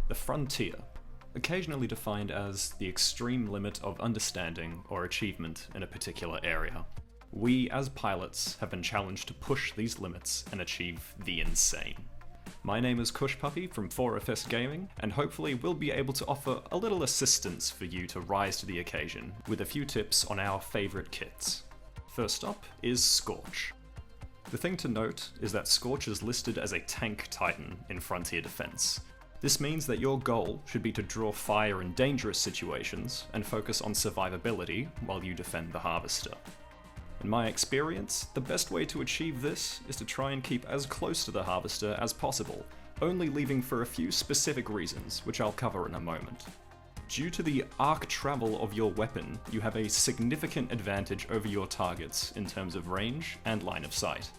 The frontier, occasionally defined as the extreme limit of understanding or achievement in a particular area. We, as pilots, have been challenged to push these limits and achieve the insane. My name is Kush Puppie from 4FS Gaming, and hopefully we'll be able to offer a little assistance for you to rise to the occasion with a few tips on our favourite kits. First up is Scorch. The thing to note is that Scorch is listed as a tank titan in Frontier Defense. This means that your goal should be to draw fire in dangerous situations and focus on survivability while you defend the Harvester. In my experience, the best way to achieve this is to try and keep as close to the Harvester as possible, only leaving for a few specific reasons, which I'll cover in a moment. Due to the arc travel of your weapon, you have a significant advantage over your targets in terms of range and line of sight.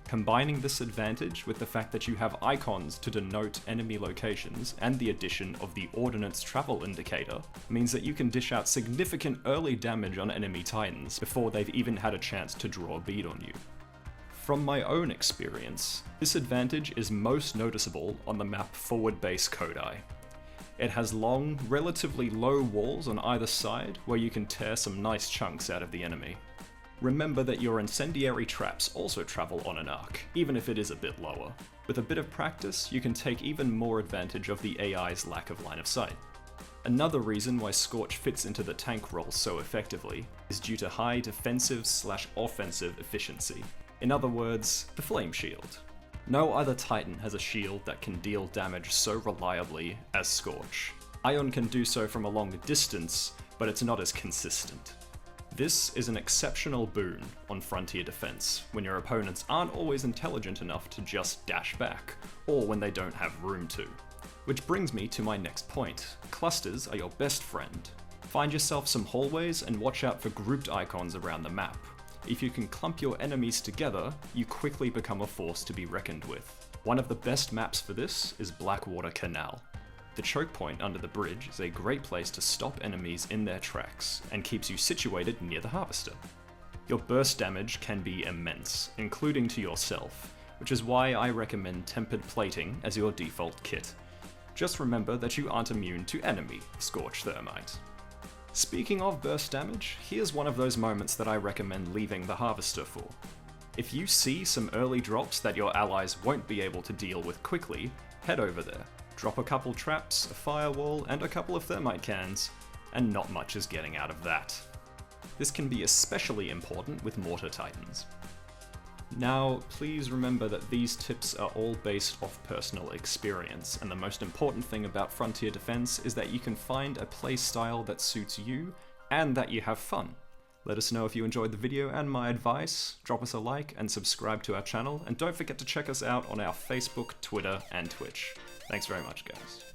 Combining this advantage with the fact that you have icons to denote enemy locations and the addition of the Ordnance Travel Indicator means that you can dish out significant early damage on enemy titans before they've even had a chance to draw a bead on you. From my own experience, this advantage is most noticeable on the map Forward Base Kodai. It has long, relatively low walls on either side where you can tear some nice chunks out of the enemy. Remember that your incendiary traps also travel on an arc, even if it is a bit lower. With a bit of practice, you can take even more advantage of the AI's lack of line of sight. Another reason why Scorch fits into the tank role so effectively is due to high defensive/offensive efficiency. In other words, the Flame Shield. No other Titan has a shield that can deal damage so reliably as Scorch. Ion can do so from a long distance, but it's not as consistent. This is an exceptional boon on Frontier Defense, when your opponents aren't always intelligent enough to just dash back, or when they don't have room to. Which brings me to my next point. Clusters are your best friend. Find yourself some hallways and watch out for grouped icons around the map. If you can clump your enemies together, you quickly become a force to be reckoned with. One of the best maps for this is Blackwater Canal. The choke point under the bridge is a great place to stop enemies in their tracks, and keeps you situated near the Harvester. Your burst damage can be immense, including to yourself, which is why I recommend Tempered Plating as your default kit. Just remember that you aren't immune to enemy Scorch Thermite. Speaking of burst damage, here's one of those moments that I recommend leaving the Harvester for. If you see some early drops that your allies won't be able to deal with quickly, head over there. Drop a couple traps, a firewall, and a couple of thermite cans, and not much is getting out of that. This can be especially important with Mortar Titans. Now, please remember that these tips are all based off personal experience, and the most important thing about Frontier Defense is that you can find a playstyle that suits you, and that you have fun. Let us know if you enjoyed the video and my advice, drop us a like and subscribe to our channel, and don't forget to check us out on our Facebook, Twitter, and Twitch. Thanks very much, guys.